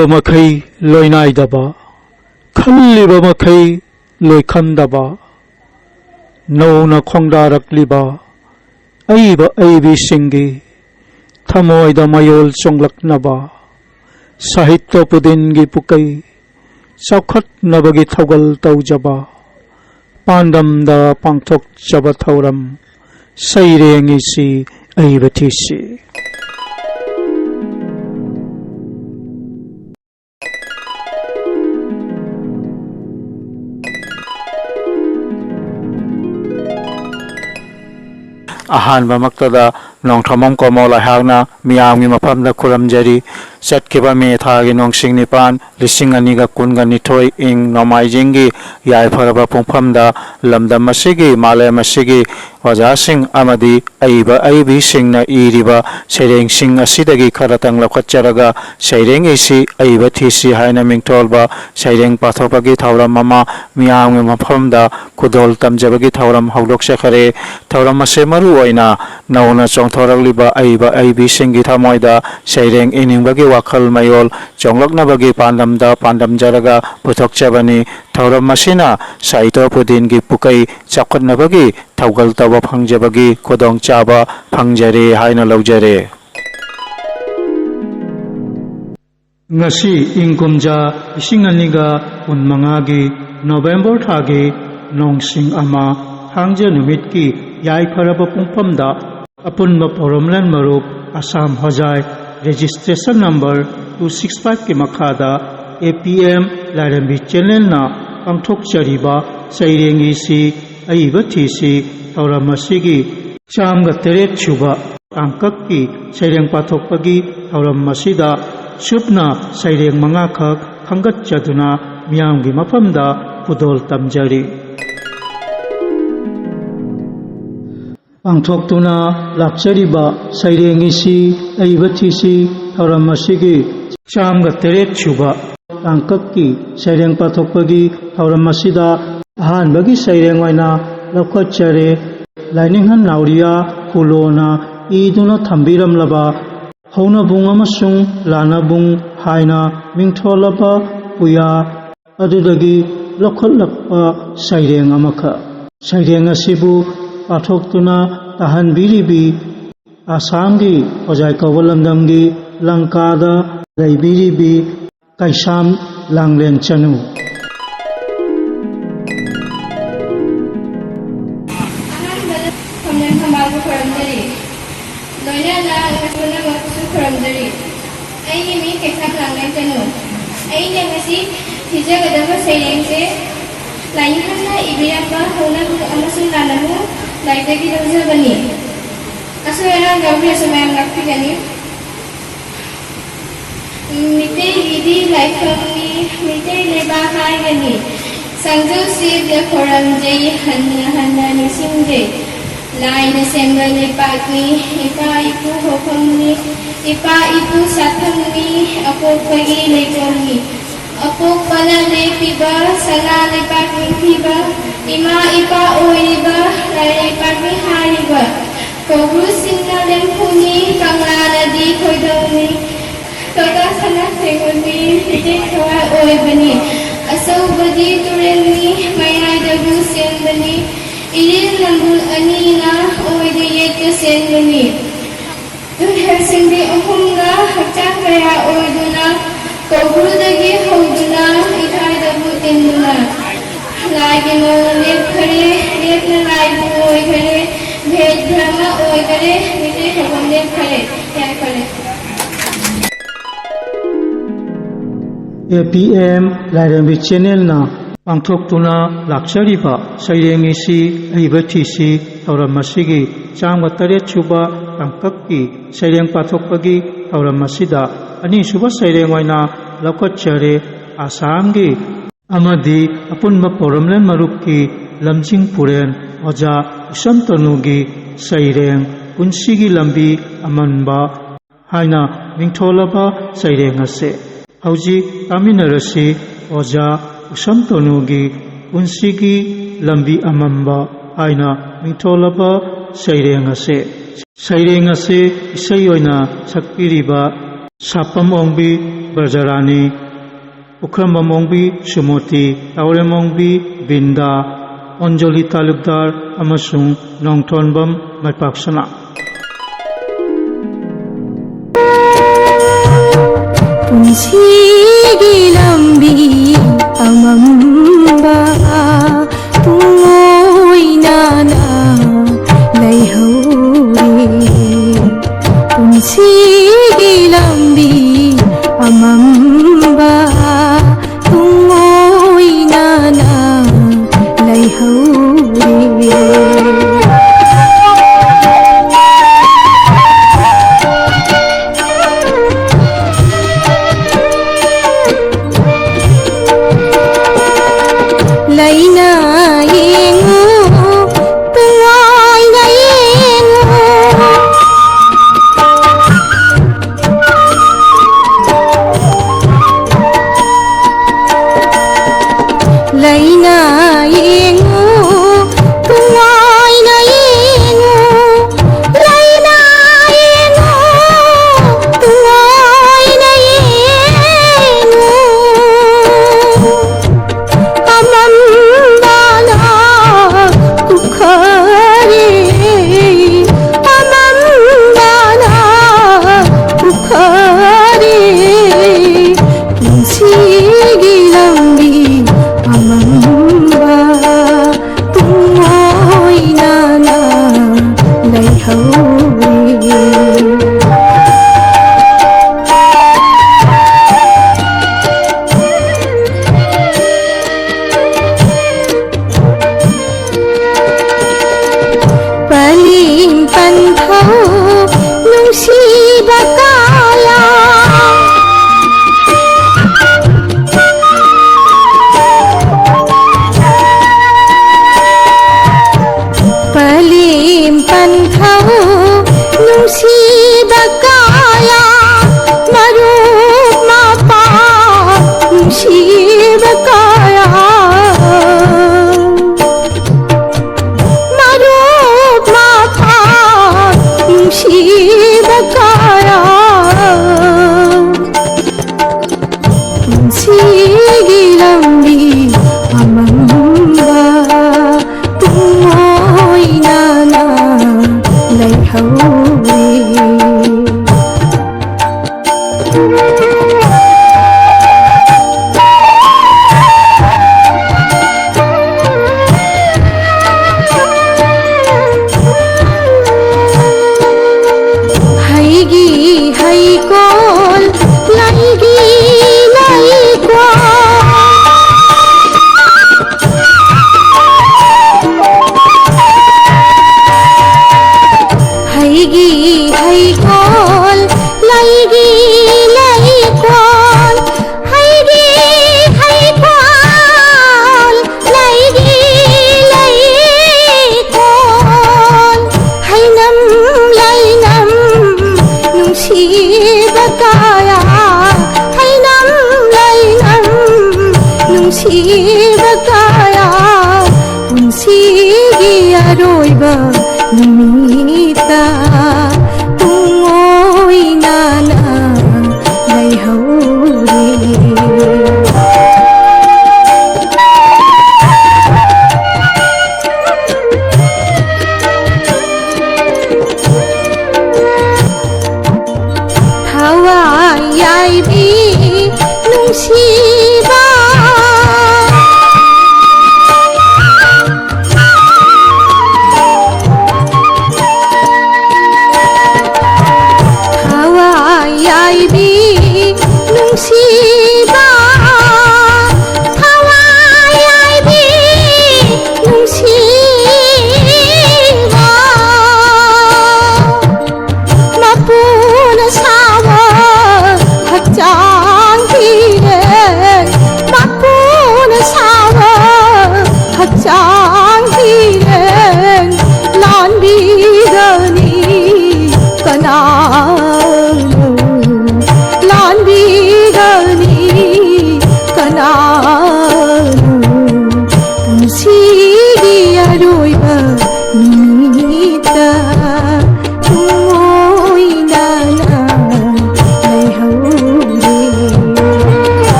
खल्लीबा मखै लोइनाइदबा खल्लीबा मखै लोइखंदबा नौना खोंदारक्लिबा अइबा अइबिसिंगी थमोइदा मयोल चोंग्लक्नबा साहित्य पुदिनगी पुकै चौखटनबगी थौगल तौजबा पांडमदा पांथोकचबा थौरम सैरेंगिसी अइबथिसी अहानबा मक्तदा नोंथमम कोमोल हागना मियामगी मफमदा खुरमजरी चटकिबा मे थागी नोंसिंग निपान लिसिंग अनिगा कुनगा निथोय इंग नोमाइजिंगी याइफरबा पुंफमदा लमदम मसिगी मालय मसिगी ओजासिंग अमदी अइबा अइबी सिंगना इरिबा सैरेंग सिंग असिदगी खरतंग लखचरगा सैरेंग इसी अइबा थिसी हाइना मिंगथोलबा सैरेंग पाथोपगी थौरम ममा मियामगी मफमदा खुदोल तमजबगी थौरम हौदोकसखरे थौरम मसे मरु ओइना नौना चोंथोरगलिबा अइबा अइबी सिंगी थमोइदा सैरेंग इनिंगबगी वाखल मयोल चोंगलकनबगी पांडमदा पांडमजरगा पुथोकचबनी थौरम मसिना साहित्य पुदिनगी पुकै चौखटनबगी थौगल तब फंगजबगी खुदोंग चाबा फंगजरे हाइना लौजरे ngasi ingkumja ising aniga unmangagi November thagi nongsing ama hangje numitki yaipharaba pungpamda apunba poromlan marup Assam Hojai registration number 265 ki makhada APM Larambi channel na pangthokchariba sairengi si aiba thisi thauramasi chamga teret chuba angkakki saireng pathokpagi thaurammasida supna saireng manga khak khangatchaduna miyamgi mafamda pudol tamjari pangthoktuna lakchariba sairengi si aiba thisi thaurammasigi chamga teret chuba angkakki saireng pathokpagi thaurammasida ahanbagi saireng oina lakhachare laininghan nauria kulona iduna thambiramlaba haunabung amasung lanabung haina mingtholaba puya adudagi lakhatlakpa saireng amakha saireng asibu pathoktuna tahanbiribi Assamgi Hojai Kawalandamgi Lankada Laibiribi Kaisam Langlen Chanu Asal gauri semayang lakti gani, mite gidi laikami mite leba hai gani, sangju si dia koram jai hana nisingje, lain sembel lepak ni, ipa itu hukum ni, ipa itu satham ni, apok pagi lekor ni, apok pala lepiba, salah lepak ni piba, ima ipa oiba, lai lepak ni hariba. Kogru sinna lempuni kanglana di koidoni toda sana tengoni hite kawa oibani asau badi tureni maya dagu sendani ilil nambul anina oide yete sendani tuhar sindi ohunga hakchang kaya oiduna kogru dagi hoduna ithai dagu tenduna lagi mo lep khare lep na lagi oi khare भेद भ्रम ओय करे मिटे हवंदे खरे क्या करे APM Larambi channel na pangthoktuna lakchariba sairengi si aiba thisi thaurammasigi chamga taret chuba angkakki saireng pathokpagi thaurammasida ani suba saireng oina lakhachare Assamgi amadi apunba poromlen marupki lamjing puren Oja Ushamtanugi Saireng Punsigi Lambi Amanba Haina Mingtholaba Saireng Ase Hauji Taminarasi Oja Ushamtanugi Punsigi Lambi Amamba Haina Mingtholaba Saireng Ase Saireng Ase Isayoina Sakpiriba Sapam Ongbi Brajarani, Ukhrambam Ongbi Sumoti, Aurem Ongbi Binda, Onjoli Talukdar amasung Nongthonbam Maipaksana. Punsigi lambi amamba tungoy nana layhauri. Punsigi lambi amamba tungoy nana layhauri.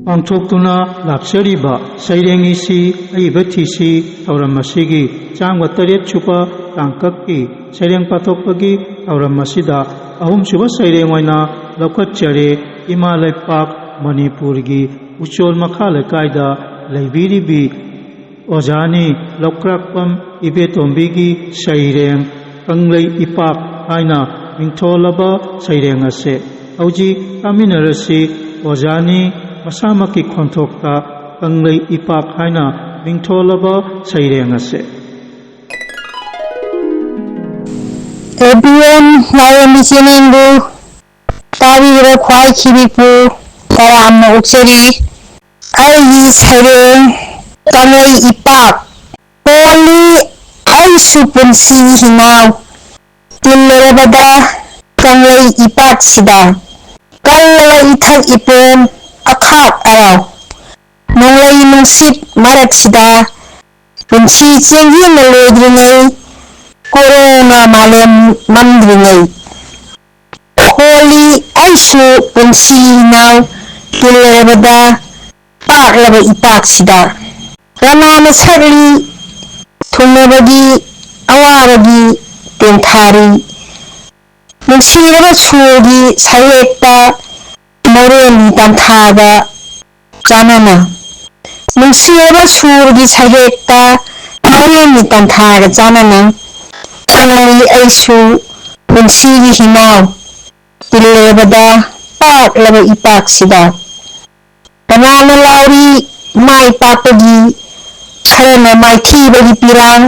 ꯄꯥꯡꯊꯣꯛꯇꯨꯅ ꯂꯥꯛꯆꯔꯤꯕ ꯁꯩꯔꯦꯡꯏꯁꯤ ꯑꯏꯕ ꯊꯤꯁꯤ ꯊꯧꯔꯝ ꯑꯁꯤꯒꯤ ꯆꯥꯝꯃ 8 ꯁꯨꯕ ꯇꯥꯡꯀꯛꯀꯤ ꯁꯩꯔꯦꯡ ꯄꯥꯊꯣꯛꯄꯒꯤ ꯊꯧꯔꯝ ꯑꯁꯤꯗ ꯑꯍꯨꯝꯁꯨꯕ ꯁꯩꯔꯦꯡ ꯑꯣꯏꯅ ꯂꯧꯈꯠꯆꯔꯦ ꯏꯃꯥ ꯂꯩꯄꯥꯛ ꯃꯅꯤꯄꯨꯔꯒꯤ ꯎꯆꯣꯜ ꯃꯈꯥ ꯂꯩꯀꯥꯏꯗ ꯂꯩꯕꯤꯔꯤꯕꯤ ꯑꯣꯖꯥꯅꯤ ꯂꯧꯀ꯭ꯔꯥꯛꯄꯝ ꯏꯕꯦꯇꯣꯝꯕꯤꯒꯤ ꯁꯩꯔꯦꯡ ꯀꯪꯂꯩ ꯏꯄꯥꯛ ꯍꯥꯏꯅ ꯃꯤꯡꯊꯣꯜꯂꯕ ꯁꯩꯔꯦꯡ ꯑꯁꯤ ꯍꯧꯖꯤꯛ ꯇꯥꯃꯤꯟꯅꯔꯁꯤ ꯑꯣꯖꯥꯅꯤ ꯃꯁꯥꯃꯛꯀꯤ ꯈꯣꯟꯊꯣꯛꯇ ꯀꯪꯂꯩ ꯏꯄꯥꯛ ꯍꯥꯏꯅ ꯃꯤꯡꯊꯣꯜꯂꯕ ꯁꯩꯔꯦꯡ ꯑꯁꯤ ABM ꯂꯥꯏꯔꯦꯝꯕꯤ ꯆꯦꯅꯦꯡꯕꯨ ꯇꯥꯕꯤꯔꯤꯕ ꯈ꯭ꯋꯥꯏꯈꯤꯕꯤꯄꯨ ꯇꯔꯥꯝꯅ ꯑꯣꯛꯆꯔꯤ ꯑꯩꯒꯤ ꯁꯩꯔꯦꯡ ꯀꯪꯂꯩ ꯏꯄꯥꯛ ꯍꯣꯜꯂꯤ ꯑꯩꯁꯨ ꯄꯨꯟꯁꯤ ꯍꯤꯅꯥꯎ ꯇꯤꯜꯂꯨꯔꯕꯗ ꯀꯪꯂꯩ ꯏꯄꯥꯛꯁꯤꯗ ꯀꯜꯂꯕ ꯏꯊꯛ ꯏꯄꯣꯝ ꯑꯈꯥꯛ ꯑꯔꯥꯎ ꯅꯣꯡꯂꯩ ꯅꯨꯡꯁꯤꯠ ꯃꯔꯛꯁꯤꯗ ꯄꯨꯟꯁꯤ ꯆꯦꯟꯖꯦꯟꯅ ꯂꯣꯏꯗ꯭ꯔꯤꯉꯩ ꯀꯣꯔꯣꯅꯥ ꯃꯥꯂꯦꯝ ꯃꯝꯗ꯭ꯔꯤꯉꯩ ꯍꯣꯜꯂꯤ ꯑꯩꯁꯨ ꯄꯨꯟꯁꯤ ꯍꯤꯅꯥꯎ ꯇꯤꯜꯂꯨꯔꯕꯗ ꯄꯥꯛꯂꯕ ꯏꯄꯥꯛꯁꯤꯗ ꯀꯅꯥꯅ ꯁꯛꯂꯤ ꯊꯨꯡꯅꯕꯒꯤ ꯑꯋꯥꯕꯒꯤ ꯇꯦꯟꯊꯥꯔꯤ ꯅꯨꯡꯁꯤꯔꯕ ꯁꯨꯔꯒꯤ ꯁꯩꯍꯦꯛꯇ ꯃꯣꯔꯦꯜꯒꯤ ꯇꯥꯟꯊꯥꯒ ꯆꯥꯟꯅꯅ ꯅꯨꯡꯁꯤꯔꯕ ꯁꯨꯔꯒꯤ ꯁꯩꯍꯦꯛꯇ ꯃꯣꯔꯦꯜꯒꯤ ꯇꯥꯟꯊꯥꯒ ꯆꯥꯟꯅꯅ ꯀꯪꯂꯩ ꯑꯩꯁꯨ ꯄꯨꯟꯁꯤꯒꯤ ꯍꯤꯅꯥꯎ ꯇꯤꯜꯂꯨꯔꯕꯗ ꯄꯥꯛꯂꯕ ꯏꯄꯥꯛꯁꯤꯗ ꯀꯅꯥꯅ ꯂꯥꯎꯔꯤ ꯃꯥꯏ ꯄꯥꯛꯄꯒꯤ ꯈꯔꯅ ꯃꯥꯏꯊꯤꯕꯒꯤ ꯄꯤꯔꯥꯡ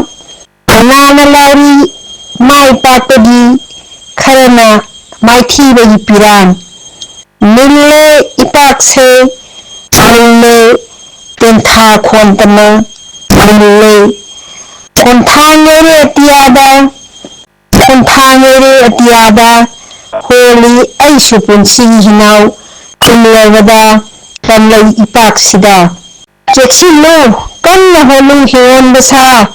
ꯀꯅꯥꯅ ꯂꯥꯎꯔꯤ ꯃꯥꯏ ꯄꯥꯛꯄꯒꯤ ꯈꯔꯅ ꯃꯥꯏꯊꯤꯕꯒꯤ ꯄꯤꯔꯥꯡ ꯅꯤꯜꯂꯦ ꯏꯄꯥꯛꯁꯦ ꯅꯤꯜꯂꯦ ꯇꯦꯟꯊꯥ ꯈꯣꯟꯇꯅ ꯅꯤꯜꯂꯦ ꯈꯣꯡꯊꯥꯡ ꯌꯩꯔꯦ ꯑꯇꯤꯌꯥꯗ ꯈꯣꯡꯊꯥꯡ ꯌꯩꯔꯦ ꯑꯇꯤꯌꯥꯗ ꯍꯣꯜꯂꯤ ꯑꯩꯁꯨ ꯄꯨꯟꯁꯤꯒꯤ ꯍꯤꯅꯥꯎ ꯇꯤꯜꯂꯨꯔꯕꯗ ꯀꯪꯂꯩ ꯏꯄꯥꯛꯁꯤꯗ ꯆꯦꯛꯁꯤꯜꯂꯨ ꯀꯟꯅ ꯍꯣꯜꯂꯨ ꯍꯤꯡꯒꯣꯟꯕ ꯁꯥ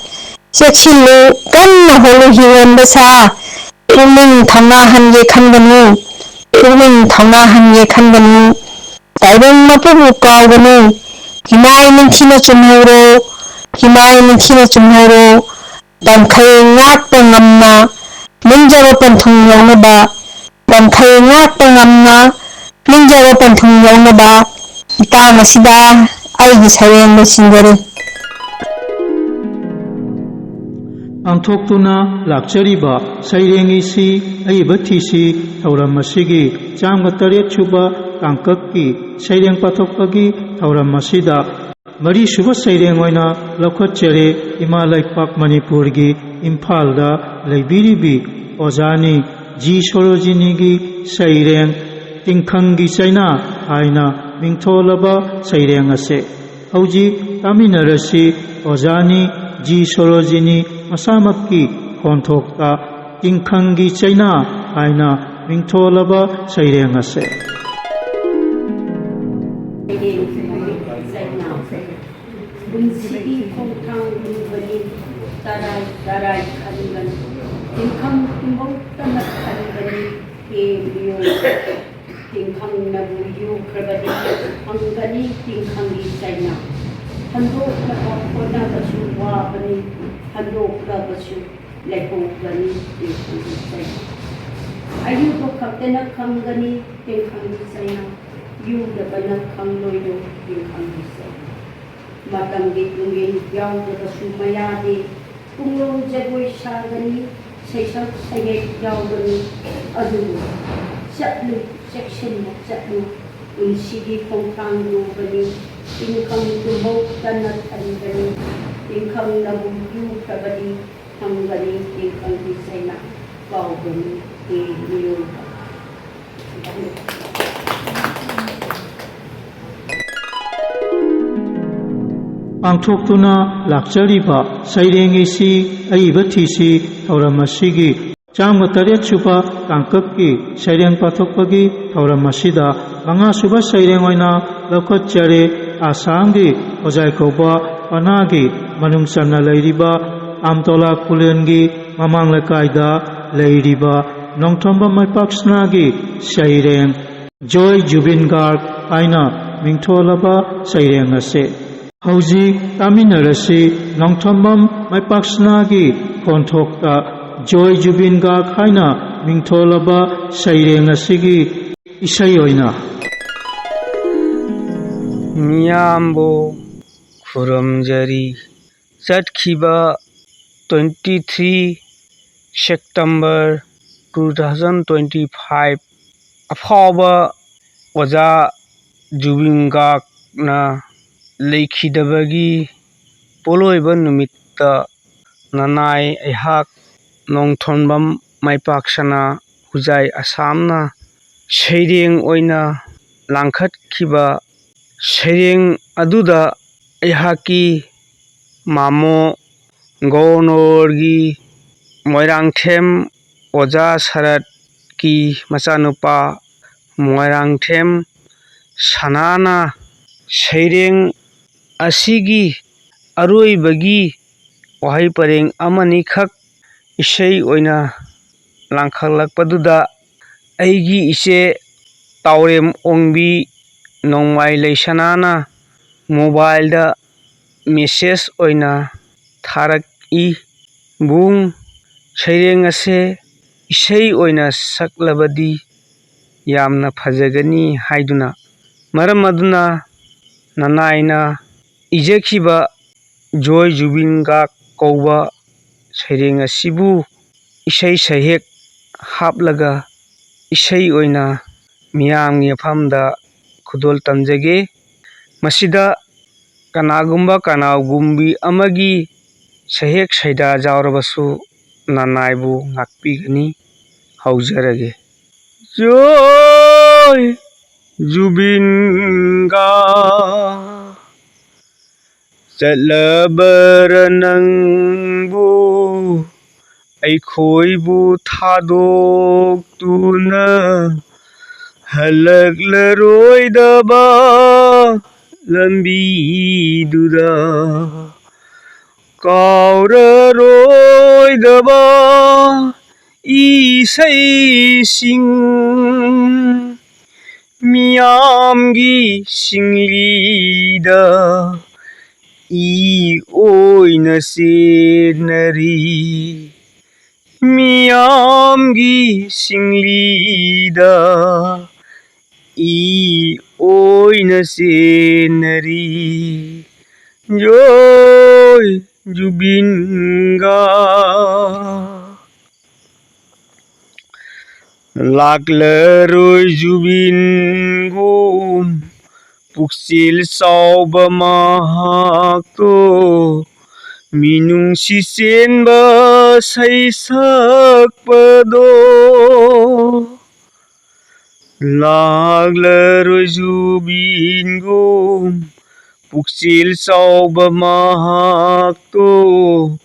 ꯆꯦꯛꯁꯤꯜꯂꯨ ꯀꯟꯅ ꯍꯣꯜꯂꯨ ꯍꯤꯡꯒꯣꯟꯕ ꯁꯥ ꯄꯨꯛꯅꯤꯡ ꯊꯧꯅꯥꯍꯟꯒꯦ ꯈꯟꯒꯅꯨ ꯄꯨꯛꯅꯤꯡ ꯊꯧꯅꯥꯍꯟꯒꯦ ꯈꯟꯒꯅු ꯇꯥꯏꯕꯪ ꯃꯄꯨꯕꯨ ꯀꯥꯎꯒꯅꯨ ꯍꯤꯃꯥꯏ ꯅꯤꯡꯊꯤꯅ ꯆꯨꯝꯍꯧꯔꯣ ꯍꯤꯃꯥꯏ ꯅꯤꯡꯊꯤꯅ ꯆꯨꯝꯍꯧꯔꯣ ꯇꯝꯈꯩ ꯉꯥꯛꯄ ꯉꯝꯅ ꯅꯤꯡꯖꯕ ꯄꯟꯊꯨꯡ ꯌꯧꯅꯕ ꯇꯝꯈꯩ ꯉꯥꯛꯄ ꯉꯝꯅ ꯅꯤꯡꯖꯕ ꯄꯟꯊꯨꯡ ꯌꯧꯅꯕ ꯃꯇꯥꯡ ꯑꯁꯤꯗ ꯑꯩꯒꯤ ꯁꯩꯔꯦꯡ ꯂꯣꯏꯁꯤꯟꯖꯔꯤ ꯄꯥꯡꯊꯣꯛꯇꯨꯅ ꯂꯥꯛꯆꯔꯤꯕ ꯁꯩꯔꯦꯡꯏꯁꯤ ꯑꯏꯕ ꯊꯤꯁꯤ ꯊꯧꯔꯝ ꯑꯁꯤꯒꯤ ꯆꯥꯝꯃ 8 ꯁꯨꯕ ꯇꯥꯡꯀꯛꯀꯤ ꯁꯩꯔꯦꯡ ꯄꯥꯊꯣꯛꯄꯒꯤ ꯊꯧꯔꯝ ꯑꯁꯤꯗ ꯃꯔꯤꯁꯨꯕ ꯁꯩꯔꯦꯡ ꯑꯣꯏꯅ ꯂꯧꯈꯠꯆꯔꯦ ꯏꯃꯥ ꯂꯩꯄꯥꯛ ꯃꯅꯤꯄꯨꯔꯒꯤ ꯏꯝꯐꯥꯜꯗ ꯂꯩꯕꯤꯔꯤꯕꯤ ꯑꯣꯖꯥꯅꯤ ꯖꯤ ꯁꯣꯔꯣꯖꯤꯅꯤꯒꯤ ꯁꯩꯔꯦꯡ ꯇꯤꯡꯈꯪꯒꯤ ꯆꯩꯅꯥ ꯍꯥꯏꯅ ꯃꯤꯡꯊꯣꯜꯂꯕ ꯁꯩꯔꯦꯡ ꯑꯁꯤ ꯍꯧꯖꯤꯛ ꯇꯥꯃꯤꯟꯅꯔꯁꯤ ꯑꯣꯖꯥꯅꯤ ꯖꯤ ꯁꯣꯔꯣꯖꯤꯅꯤ ꯃꯁꯥꯃꯛꯀꯤ ꯈꯣꯟꯊꯣꯛꯇ ꯇꯤꯡꯈꯪꯒꯤ ꯆꯩꯅꯥ ꯍꯥꯏꯅ ꯃꯤꯡꯊꯣꯜꯂꯕ ꯁꯩꯔꯦꯡ ꯑꯁꯤ ꯄꯨꯟꯁꯤꯒꯤ ꯈꯣꯡꯊꯥꯡ ꯂꯨꯕꯅꯤ ꯇꯔꯥꯏ ꯇꯔꯥꯏ ꯈꯟꯒꯅꯤ ꯇꯤꯡꯈꯪ ꯇꯤꯡꯍꯧꯇꯅ ꯈꯟꯒꯅꯤ ꯍꯦ ꯃꯤꯑꯣꯏ ꯇꯤꯡꯈꯪꯅꯕꯨ ꯌꯨꯈ꯭ꯔꯕꯗꯤ ꯐꯪꯒꯅꯤ ꯇꯤꯡꯈꯪꯒꯤ ꯆꯩꯅꯥ ꯍꯟꯗꯣꯛꯅꯕ ꯍꯣꯠꯅꯕꯁꯨ ꯋꯥꯕꯅꯤ ꯍꯟꯗꯣꯛꯂꯕꯁꯨ ꯂꯩꯍꯧꯒꯅꯤ ꯇꯤꯡꯈꯪꯒꯤ ꯆꯩꯅꯥ ꯑꯌꯨꯕ ꯈꯛꯇꯅ ꯈꯪꯒꯅꯤ ꯇꯤꯡꯈꯪꯒꯤ ꯆꯩꯅꯥ ꯌꯨꯗꯕꯅ ꯈꯪꯂꯣꯏꯗꯣ ꯇꯤꯡꯈꯪꯒꯤ ꯆꯩꯅꯥ ꯃꯇꯝꯒꯤ ꯇꯨꯡꯏꯟ ꯌꯥꯎꯗꯕꯁꯨ ꯃꯌꯥꯗꯤ ꯄꯨꯡꯂꯣꯟ ꯖꯒꯣꯏ ꯁꯥꯒꯅꯤ ꯁꯩꯁꯛ ꯁꯩꯍꯦꯛ ꯌꯥꯎꯒꯅꯤ ꯑꯗꯨꯕꯨ ꯆꯠꯂꯨ ꯆꯦꯛꯁꯤꯟꯅ ꯆꯠꯂꯨ ꯄꯨꯟꯁꯤꯒꯤ ꯈꯣꯡꯊꯥꯡ ꯂꯨꯕꯅꯤ ꯇꯤꯡꯈꯪ ꯇꯨꯝꯍꯧꯇꯅ ꯊꯟꯒꯅꯤ ꯇꯤꯡꯈꯪꯅꯕꯨ ꯌꯨꯈ꯭ꯔꯕꯗꯤ ꯐꯪꯒꯅꯤ ꯇꯤꯡꯈꯪꯒꯤ ꯆꯩꯅꯥ ꯀꯥꯎꯒꯅꯤ ꯍꯦ ꯃꯤꯑꯣꯏꯕ ꯄꯥꯡꯊꯣꯛꯇꯨꯅ ꯂꯥꯛꯆꯔꯤꯕ ꯁꯩꯔꯦꯡꯏꯁꯤ ꯑꯏꯕ ꯊꯤꯁꯤ ꯊꯧꯔꯝ ꯑꯁꯤꯒꯤ ꯆꯥꯝꯃ 8 ꯁꯨꯕ ꯇꯥꯡꯀꯛꯀꯤ ꯁꯩꯔꯦꯡ ꯄꯥꯊꯣꯛꯄꯒꯤ ꯊꯧꯔꯝ ꯑꯁꯤꯗ ꯃꯉꯥꯁꯨꯕ ꯁꯩꯔꯦꯡ ꯑꯣꯏꯅ ꯂꯧꯈꯠꯆꯔꯦ ꯑꯁꯥꯝꯒꯤ ꯍꯣꯖꯥꯏ ꯀꯧꯕ ꯄꯅꯥꯒꯤ ꯃꯅꯨꯡ ꯆꯟꯅ ꯂꯩꯔꯤꯕ ꯑꯝꯇꯣꯂꯥ ꯈꯨꯂꯦꯟꯒꯤ ꯃꯃꯥꯡ ꯂꯩꯀꯥꯏꯗ ꯂꯩꯔꯤꯕ ꯅꯣꯡꯊꯣꯝꯕꯝ ꯃꯩꯄꯥꯛ ꯁꯅꯥꯒꯤ ꯁꯩꯔꯦꯡ ꯖꯣꯏ ꯖꯨꯕꯤꯟ ꯒꯥꯔꯒ ꯍꯥꯏꯅ ꯃꯤꯡꯊꯣꯜꯂꯕ ꯁꯩꯔꯦꯡ ꯑꯁꯤ ꯍꯧꯖꯤꯛ ꯇꯥꯃꯤꯟꯅꯔꯁꯤ ꯅꯣꯡꯊꯣꯝꯕꯝ ꯃꯥꯏꯄꯥꯛꯁꯅꯥꯒꯤ ꯈꯣꯟꯊꯣꯛꯇ ꯖꯣꯏ ꯖꯨꯕꯤꯟ ꯒꯥꯔꯛ ꯍꯥꯏꯅ ꯃꯤꯡꯊꯣꯜꯂꯕ ꯁꯩꯔꯦꯡ ꯑꯁꯤꯒꯤ ꯏꯁꯩ ꯑꯣꯏꯅ ꯃꯤꯌꯥꯝꯕꯨ ꯈꯨꯔꯨꯝꯖꯔꯤ ꯆꯠꯈꯤꯕ 23 ꯁꯦꯞꯇꯦꯝꯕꯔ 2025 ꯑꯐꯥꯎꯕ ꯑꯣꯖꯥ ꯖꯨꯕꯤꯟ ꯒꯥꯔꯛꯅ ꯂꯩꯈꯤꯗꯕꯒꯤ ꯄꯣꯂꯣꯏꯕ ꯅꯨꯃꯤꯠꯇ ꯅꯅꯥꯏ ꯑꯩꯍꯥꯛ ꯅꯣꯡꯊꯣꯝꯕꯝ ꯃꯥꯏꯄꯥꯛꯁꯅꯥ ꯍꯨꯖꯥꯏ ꯑꯁꯥꯝꯅ ꯁꯩꯔꯦꯡ ꯑꯣꯏꯅ ꯂꯥꯡꯈꯠꯈꯤꯕ ꯁꯩꯔꯦꯡ ꯑꯗꯨꯗ ꯑꯩꯍꯥꯛꯀꯤ ꯃꯥꯃꯣ ꯒꯣꯔꯅꯣꯔꯒꯤ ꯃꯣꯏꯔꯥꯡꯊꯦꯝ ꯑꯣꯖꯥ ꯁꯔꯠꯀꯤ ꯃꯆꯥꯅꯨꯄꯥ ꯃꯣꯏꯔꯥꯡꯊꯦꯝ ꯁꯅꯥꯅ ꯁꯩꯔꯦꯡ ꯑꯁꯤꯒꯤ ꯑꯔꯣꯏꯕꯒꯤ ꯋꯥꯍꯩ ꯄꯔꯦꯡ ꯑꯃꯅꯤꯈꯛ ꯏꯁꯩ ꯑꯣꯏꯅ ꯂꯥꯡꯈꯠꯂꯛꯄꯗꯨꯗ ꯑꯩꯒꯤ ꯏꯆꯦ ꯇꯥꯎꯔꯦꯝ ꯑꯣꯡꯕꯤ ꯅꯣꯡꯃꯥꯏ ꯂꯩꯁꯅꯥꯅ ꯃꯣꯕꯥꯏꯜꯗ ꯃꯦꯁꯦꯖ ꯑꯣꯏꯅ ꯊꯥꯔꯛꯏ, ꯕꯨꯡ, ꯁꯩꯔꯦꯡ ꯑꯁꯦ ꯏꯁꯩ ꯑꯣꯏꯅ ꯁꯛꯂꯕꯗꯤ ꯌꯥꯝꯅ ꯐꯖꯒꯅꯤ ꯍꯥꯏꯗꯨꯅ꯫ ꯃꯔꯝ ꯑꯗꯨꯅ ꯅꯅꯥꯏꯅ ꯏꯖꯈꯤꯕ ꯖꯣꯏ ꯖꯨꯕꯤꯟ ꯒꯥꯔꯛ ꯀꯧꯕ ꯁꯩꯔꯦꯡ ꯑꯁꯤꯕꯨ ꯏꯁꯩ ꯁꯩꯍꯦꯛ ꯍꯥꯞꯂꯒ ꯏꯁꯩ ꯑꯣꯏꯅ ꯃꯤꯌꯥꯝꯒꯤ ꯃꯐꯝꯗ ꯈꯨꯗꯣꯜ ꯇꯝꯖꯒꯦ꯫ ꯃꯁꯤꯗ ꯀꯅꯥꯒꯨꯝꯕ ꯀꯅꯥꯒꯨꯝꯕꯤ ꯑꯃꯒꯤ ꯁꯩꯍꯦꯛ ꯁꯩꯗꯥ ꯌꯥꯎꯔꯕꯁꯨ ꯅꯅꯥꯏꯕꯨ ꯉꯥꯛꯄꯤꯒꯅꯤ꯫ ꯍꯧꯖꯔꯒꯦ꯫ ꯖꯣꯏ ꯖꯨꯕꯤꯟ ꯒꯥꯔꯛ ꯆꯠꯂꯕꯔ ꯅꯪꯕꯨ ꯑꯩꯈꯣꯏꯕꯨ ꯊꯥꯗꯣꯛꯇꯨꯅ ꯍꯜꯂꯛꯂꯔꯣꯏꯗꯕ ꯂꯝꯕꯤꯗꯨꯗ ꯀꯥꯎꯔꯔꯣꯏꯗꯕ ꯏꯁꯩꯁꯤꯡ ꯃꯤꯌꯥꯝꯒꯤ ꯁꯤꯡꯂꯤꯗ ꯏ ꯑꯣꯏꯅ ꯆꯦꯟꯅꯔꯤ, ꯃꯤꯌꯥꯝꯒꯤ ꯁꯤꯡꯂꯤꯗ ꯏ ꯑꯣꯏꯅ ꯆꯦꯟꯅꯔꯤ꯫ ꯖꯣꯏ ꯖꯨꯕꯤꯟ ꯒꯥꯔꯛ ꯂꯥꯛꯂꯔꯣꯏ ꯖꯨꯕꯤꯟꯒꯨꯝ ꯄꯨꯛꯆꯦꯜ ꯆꯥꯎꯕ ꯃꯍꯥꯛꯇꯣ, ꯃꯤꯅꯨꯡꯁꯤ ꯆꯦꯟꯕ ꯁꯩꯁꯛꯄꯗꯣ꯫ ꯂꯥꯛꯂꯔꯣꯏ ꯖꯨꯕꯤꯟꯒꯨꯝ ꯄꯨꯛꯆꯦꯜ ꯆꯥꯎꯕ ꯃꯍꯥꯛꯇꯣ,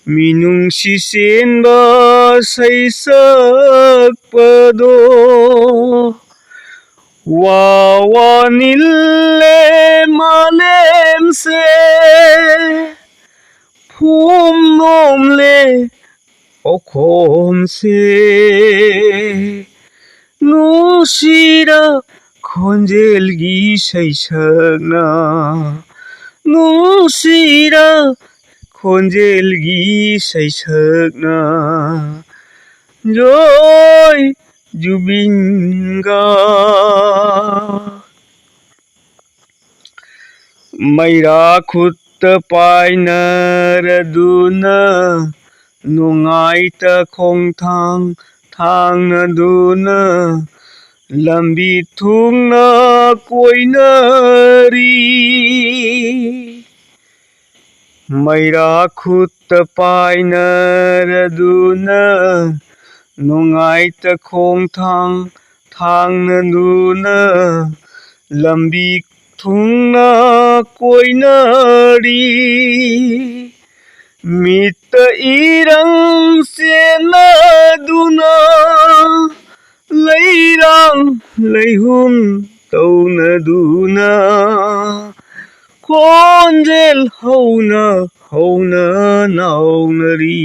ꯃꯤꯅꯨꯡꯁꯤ ꯆꯦꯟꯕ ꯁꯩꯁꯛꯄꯗꯣ꯫ ꯋꯥꯋꯥꯅꯤꯜꯂꯦ ꯃꯥꯂꯦꯝꯁꯦ, ꯐꯨꯝꯂꯣꯝꯂꯦ ꯄꯥꯎꯈꯣꯝꯁꯦ, ꯅꯨꯡꯁꯤꯔ ꯈꯣꯟꯖꯦꯜꯒꯤ ꯁꯩꯁꯛꯅ, ꯅꯨꯡꯁꯤꯔ ꯈꯣꯟꯖꯦꯜꯒꯤ ꯁꯩꯁꯛꯅ꯫ ꯖꯣꯏ ꯖꯨꯕꯤꯟ ꯒꯥꯔꯛ ꯃꯩꯔꯥ ꯈꯨꯠꯇ ꯄꯥꯏꯅꯔꯗꯨꯅ ꯅꯣꯡꯉꯥꯏꯇ ꯈꯣꯡꯊꯥꯡ ꯊꯥꯡꯅꯗꯨꯅ ꯂꯝꯕꯤ ꯊꯨꯡꯅ ꯀꯣꯏꯅꯔꯤ, ꯃꯩꯔꯥ ꯈꯨꯠꯇ ꯄꯥꯏꯅꯔꯗꯨꯅ ꯅꯣꯡꯉꯥꯏꯇ ꯈꯣꯡꯊꯥꯡ ꯊꯥꯡꯅꯗꯨꯅ ꯂꯝꯕꯤ ꯊꯨꯡꯅ ꯀꯣꯏꯅꯔꯤ, ꯃꯤꯠꯇ ꯏꯔꯪ ꯆꯦꯟꯅꯗꯨꯅ ꯂꯩꯔꯥꯡ ꯂꯩꯍꯨꯝ ꯇꯧꯅꯗꯨꯅ ꯈꯣꯟꯖꯦꯜ ꯍꯧꯅ ꯍꯧꯅ ꯂꯥꯎꯅꯔꯤ,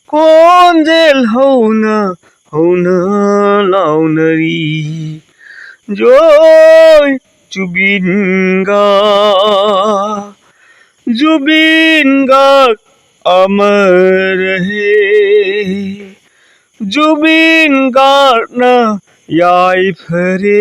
ꯈꯣꯟꯖꯦꯜ ꯍꯧꯅ ꯍꯧꯅ ꯂꯥꯎꯅꯔꯤ꯫ ꯖꯣꯏ जुबिन गार्ग जुबिन गार्ग अमर रहे जुबिन गार्गना याइफरे